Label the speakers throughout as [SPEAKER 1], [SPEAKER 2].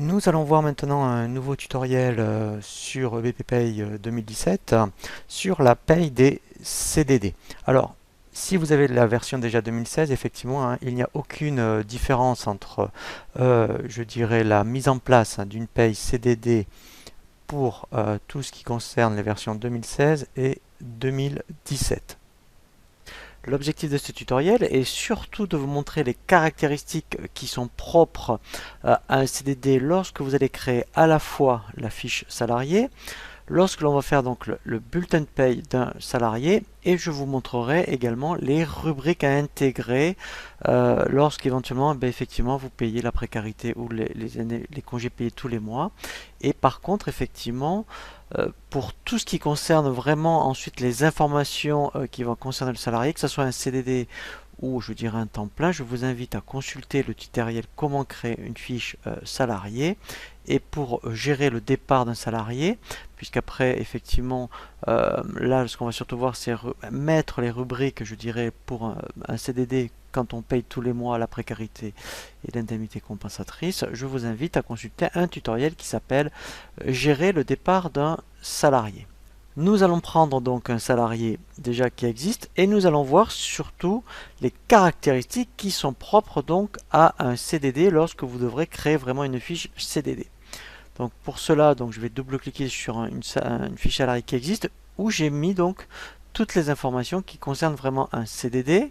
[SPEAKER 1] Nous allons voir maintenant un nouveau tutoriel sur BPPay 2017 sur la paye des CDD. Alors, si vous avez la version déjà 2016, effectivement, il n'y a aucune différence entre, je dirais, la mise en place d'une paye CDD pour tout ce qui concerne les versions 2016 et 2017. L'objectif de ce tutoriel est surtout de vous montrer les caractéristiques qui sont propres à un CDD lorsque vous allez créer à la fois la fiche salarié, lorsque l'on va faire donc le bulletin de paye d'un salarié, et je vous montrerai également les rubriques à intégrer lorsqu'éventuellement effectivement vous payez la précarité ou les congés payés tous les mois. Et par contre effectivement pour tout ce qui concerne vraiment ensuite les informations qui vont concerner le salarié, que ce soit un CDD ou je dirais un temps plein, je vous invite à consulter le tutoriel comment créer une fiche salarié. Et pour gérer le départ d'un salarié, puisqu'après effectivement là ce qu'on va surtout voir c'est mettre les rubriques je dirais pour un CDD quand on paye tous les mois la précarité et l'indemnité compensatrice, je vous invite à consulter un tutoriel qui s'appelle gérer le départ d'un salarié. Nous allons prendre donc un salarié déjà qui existe et nous allons voir surtout les caractéristiques qui sont propres donc à un CDD lorsque vous devrez créer vraiment une fiche CDD. Donc pour cela, donc je vais double-cliquer sur une fiche salarié qui existe où j'ai mis donc toutes les informations qui concernent vraiment un CDD.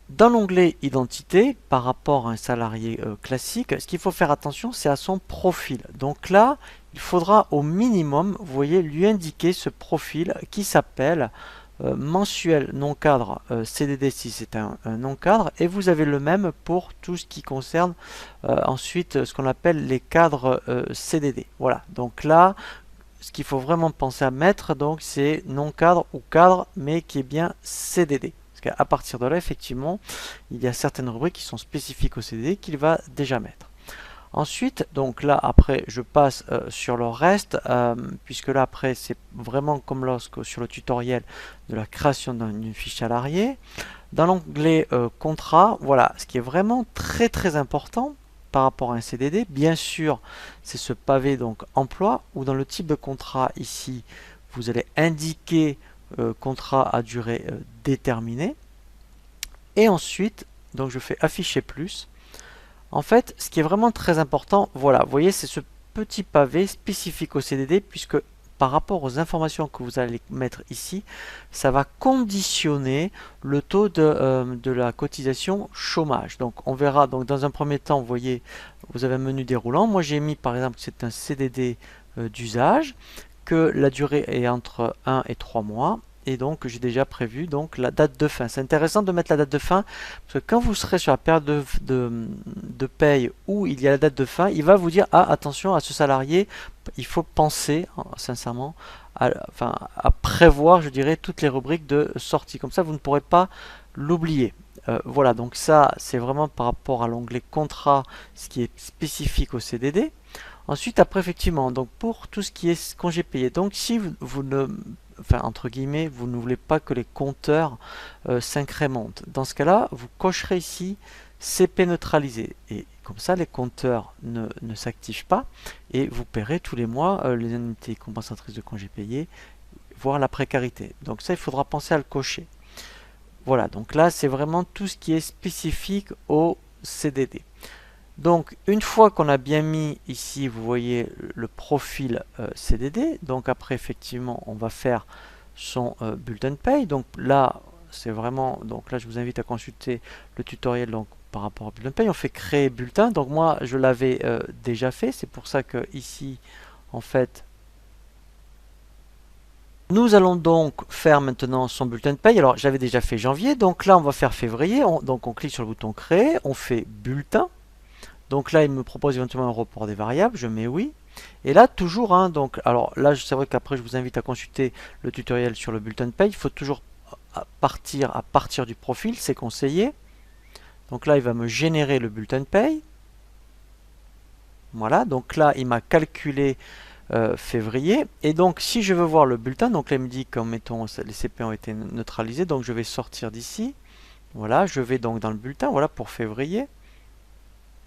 [SPEAKER 1] Dans l'onglet Identité, par rapport à un salarié classique, ce qu'il faut faire attention, c'est à son profil. Donc là, il faudra au minimum, vous voyez, lui indiquer ce profil qui s'appelle mensuel non cadre CDD si c'est un non cadre, et vous avez le même pour tout ce qui concerne ensuite ce qu'on appelle les cadres CDD. Voilà, donc là, ce qu'il faut vraiment penser à mettre, donc c'est non cadre ou cadre, mais qui est bien CDD. À partir de là, effectivement, il y a certaines rubriques qui sont spécifiques au CDD qu'il va déjà mettre. Ensuite, donc là, après, je passe sur le reste, puisque là, après, c'est vraiment comme lorsque sur le tutoriel de la création d'une fiche salariée. Dans l'onglet contrat, voilà, ce qui est vraiment très très important par rapport à un CDD, bien sûr, c'est ce pavé donc emploi, où dans le type de contrat ici, vous allez indiquer contrat à durée déterminée. Et ensuite, donc je fais afficher plus. En fait, ce qui est vraiment très important, voilà, vous voyez, c'est ce petit pavé spécifique au CDD, puisque par rapport aux informations que vous allez mettre ici, ça va conditionner le taux de la cotisation chômage. Donc on verra, donc dans un premier temps, vous voyez, vous avez un menu déroulant. Moi j'ai mis par exemple que c'est un CDD d'usage, que la durée est entre 1 et 3 mois. Et donc j'ai déjà prévu donc la date de fin. C'est intéressant de mettre la date de fin parce que quand vous serez sur la période de paye où il y a la date de fin, il va vous dire ah attention à ce salarié, il faut penser sincèrement à prévoir je dirais toutes les rubriques de sortie. Comme ça vous ne pourrez pas l'oublier. Voilà, donc ça c'est vraiment par rapport à l'onglet contrat, ce qui est spécifique au CDD. Ensuite, après, effectivement, donc pour tout ce qui est congé payé, donc si vous ne, enfin, entre guillemets, vous ne voulez pas que les compteurs s'incrémentent, dans ce cas-là, vous cocherez ici CP neutralisé. Et comme ça, les compteurs ne s'activent pas et vous paierez tous les mois les indemnités compensatrices de congés payés, voire la précarité. Donc ça, il faudra penser à le cocher. Voilà, donc là, c'est vraiment tout ce qui est spécifique au CDD. Donc une fois qu'on a bien mis ici, vous voyez le profil CDD, donc après effectivement on va faire son bulletin de paye. Donc là c'est vraiment, donc là je vous invite à consulter le tutoriel donc par rapport au bulletin de paye. On fait créer bulletin, donc moi je l'avais déjà fait, c'est pour ça que ici en fait nous allons donc faire maintenant son bulletin de paye. Alors j'avais déjà fait janvier, donc là on va faire février, donc on clique sur le bouton créer, on fait bulletin. Donc là, il me propose éventuellement un report des variables, je mets oui. Et là, toujours, hein, donc, alors là, c'est vrai qu'après, je vous invite à consulter le tutoriel sur le bulletin de paye. Il faut toujours partir à partir du profil, c'est conseillé. Donc là, il va me générer le bulletin de paye. Voilà, donc là, il m'a calculé février. Et donc, si je veux voir le bulletin, donc là, il me dit que, mettons, les CP ont été neutralisés. Donc, je vais sortir d'ici. Voilà, je vais donc dans le bulletin, voilà, pour février.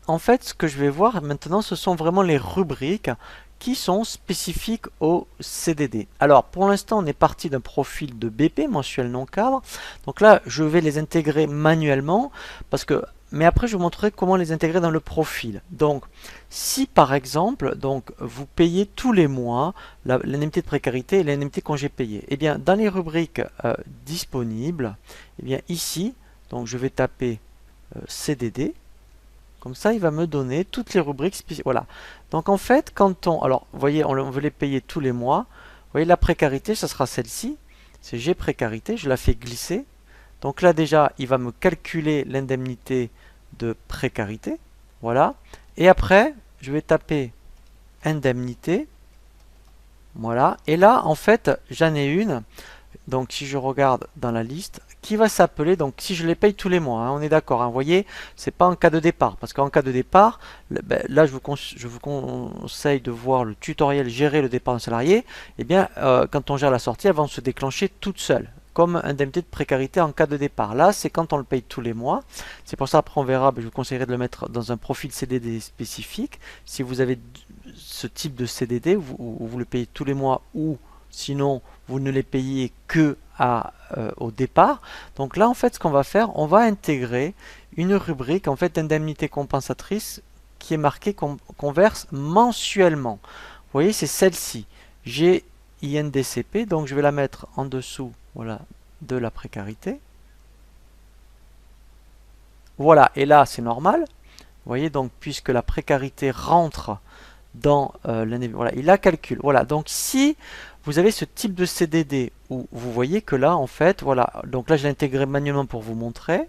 [SPEAKER 1] en fait, ce que je vais voir maintenant, ce sont vraiment les rubriques qui sont spécifiques au CDD. Alors, pour l'instant, on est parti d'un profil de BP, mensuel non cadre. Donc là, je vais les intégrer manuellement, mais après, je vous montrerai comment les intégrer dans le profil. Donc, si par exemple, donc, vous payez tous les mois l'indemnité de précarité et l'indemnité congé payé, eh bien, dans les rubriques disponibles, eh bien, ici, donc, je vais taper CDD. Comme ça, il va me donner toutes les rubriques spécifiques. Voilà. Donc en fait, quand on... Alors, vous voyez, on veut les payer tous les mois. Vous voyez, la précarité, ça sera celle-ci. C'est G précarité. Je la fais glisser. Donc là, déjà, il va me calculer l'indemnité de précarité. Voilà. Et après, je vais taper indemnité. Voilà. Et là, en fait, j'en ai une. Donc si je regarde dans la liste, qui va s'appeler, donc si je les paye tous les mois, hein, on est d'accord, hein, vous voyez, c'est pas en cas de départ, parce qu'en cas de départ, là je vous conseille de voir le tutoriel gérer le départ d'un salarié, et bien quand on gère la sortie, elles vont se déclencher toutes seules, comme indemnité de précarité en cas de départ. Là, c'est quand on le paye tous les mois, c'est pour ça après on verra, je vous conseillerais de le mettre dans un profil CDD spécifique, si vous avez ce type de CDD, où vous le payez tous les mois, ou sinon vous ne les payez que au départ. Donc là en fait ce qu'on va faire, on va intégrer une rubrique en fait indemnité compensatrice qui est marquée qu'on verse mensuellement. Vous voyez, c'est celle-ci, GINDCP, donc je vais la mettre en dessous, voilà, de la précarité. Voilà, et là c'est normal. Vous voyez, donc puisque la précarité rentre dans voilà, il la calcule. Voilà, donc si vous avez ce type de CDD où vous voyez que là, en fait, voilà, donc là je l'ai intégré manuellement pour vous montrer,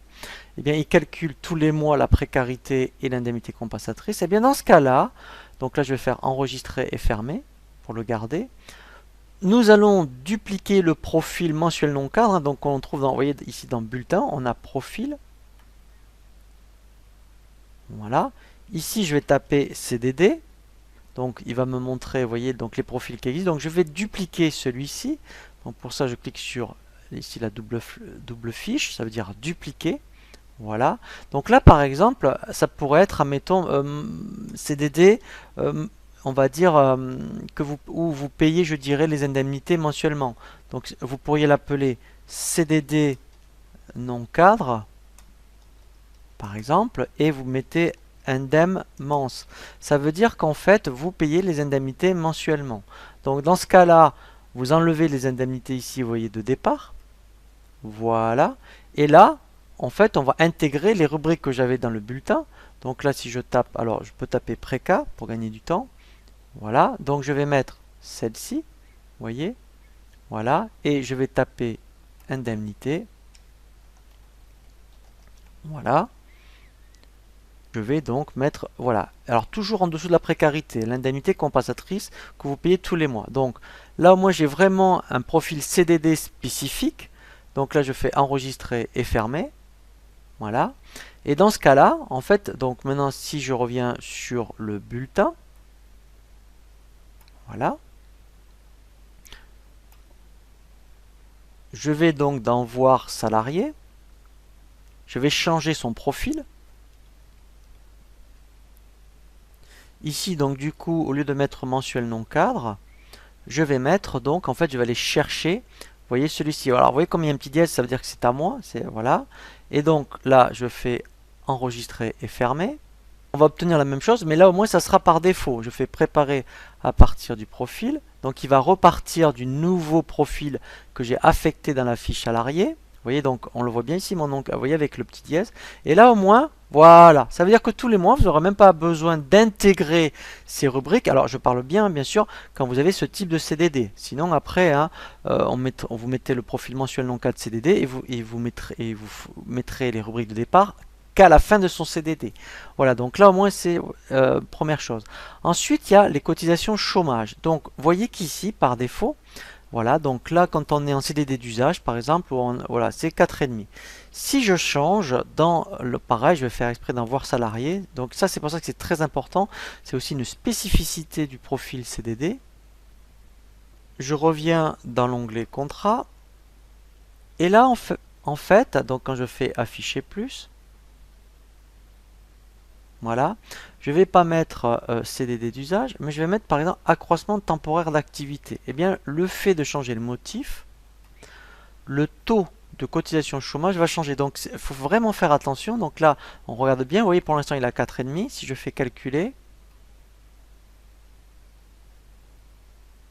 [SPEAKER 1] eh bien il calcule tous les mois la précarité et l'indemnité compensatrice. Et bien dans ce cas-là, donc là je vais faire enregistrer et fermer pour le garder. Nous allons dupliquer le profil mensuel non cadre, hein, donc on trouve dans, vous voyez ici dans bulletin, on a profil. Voilà. Ici je vais taper CDD. Donc il va me montrer, vous voyez, donc les profils qui existent. Donc je vais dupliquer celui-ci. Donc pour ça, je clique sur ici la double fiche, ça veut dire dupliquer. Voilà. Donc là, par exemple, ça pourrait être, admettons, CDD, on va dire où vous payez, je dirais, les indemnités mensuellement. Donc vous pourriez l'appeler CDD non cadre, par exemple, et vous mettez indemne mense. Ça veut dire qu'en fait, vous payez les indemnités mensuellement. Donc dans ce cas-là, vous enlevez les indemnités ici, vous voyez, de départ. Voilà. Et là, en fait, on va intégrer les rubriques que j'avais dans le bulletin. Donc là, si je tape, alors je peux taper préca pour gagner du temps. Voilà. Donc je vais mettre celle-ci, vous voyez. Voilà. Et je vais taper indemnité. Voilà. Je vais donc mettre, voilà, alors toujours en dessous de la précarité, l'indemnité compensatrice que vous payez tous les mois. Donc là, moi, j'ai vraiment un profil CDD spécifique. Donc là, je fais enregistrer et fermer. Voilà. Et dans ce cas-là, en fait, donc maintenant, si je reviens sur le bulletin, voilà. Je vais donc dans voir salarié. Je vais changer son profil. Ici, donc du coup, au lieu de mettre mensuel non cadre, je vais mettre, donc en fait, je vais aller chercher, vous voyez celui-ci. Alors, vous voyez comme il y a un petit dièse, ça veut dire que c'est à moi, voilà. Et donc là, je fais enregistrer et fermer. On va obtenir la même chose, mais là au moins ça sera par défaut. Je fais préparer à partir du profil. Donc il va repartir du nouveau profil que j'ai affecté dans la fiche salarié. Vous voyez, donc on le voit bien ici, mon nom, vous voyez, avec le petit dièse. Et là au moins, voilà, ça veut dire que tous les mois, vous n'aurez même pas besoin d'intégrer ces rubriques. Alors je parle bien sûr, quand vous avez ce type de CDD. Sinon après, hein, on vous mettez le profil mensuel non cadre CDD et vous mettrez les rubriques de départ qu'à la fin de son CDD. Voilà, donc là au moins c'est première chose. Ensuite, il y a les cotisations chômage. Donc, vous voyez qu'ici, par défaut, voilà, donc là, quand on est en CDD d'usage, par exemple, voilà, c'est 4,5. Si je change dans le pareil, je vais faire exprès d'en voir salarié. Donc ça, c'est pour ça que c'est très important. C'est aussi une spécificité du profil CDD. Je reviens dans l'onglet contrat. Et là, en fait, donc quand je fais afficher plus, Voilà. Je ne vais pas mettre CDD d'usage, mais je vais mettre par exemple accroissement temporaire d'activité. Eh bien, le fait de changer le motif, le taux de cotisation chômage va changer. Donc, il faut vraiment faire attention. Donc là, on regarde bien. Vous voyez, pour l'instant, il a 4,5. Si je fais calculer,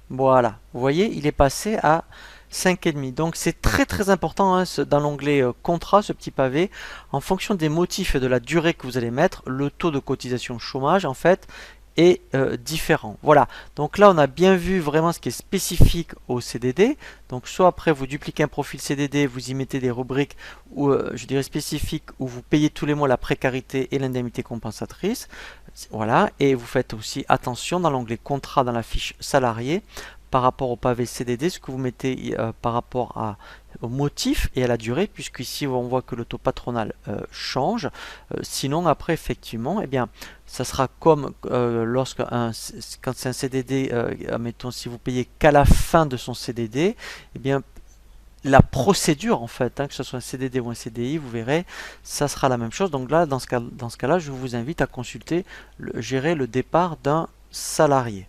[SPEAKER 1] voilà. Vous voyez, il est passé à 5,5. Donc, c'est très très important hein, dans l'onglet contrat, ce petit pavé. En fonction des motifs et de la durée que vous allez mettre, le taux de cotisation chômage, en fait, est différent. Voilà, donc là on a bien vu vraiment ce qui est spécifique au CDD. Donc soit après vous dupliquez un profil CDD, vous y mettez des rubriques ou je dirais spécifiques où vous payez tous les mois la précarité et l'indemnité compensatrice. Voilà, et vous faites aussi attention dans l'onglet contrat dans la fiche salarié par rapport au pavé CDD, ce que vous mettez par rapport au motif et à la durée, puisqu'ici on voit que le taux patronal change. Sinon après effectivement, eh bien ça sera comme quand c'est un CDD, admettons si vous payez qu'à la fin de son CDD, eh bien la procédure en fait, hein, que ce soit un CDD ou un CDI, vous verrez, ça sera la même chose. Donc là, dans ce cas-là, je vous invite à consulter, gérer le départ d'un salarié.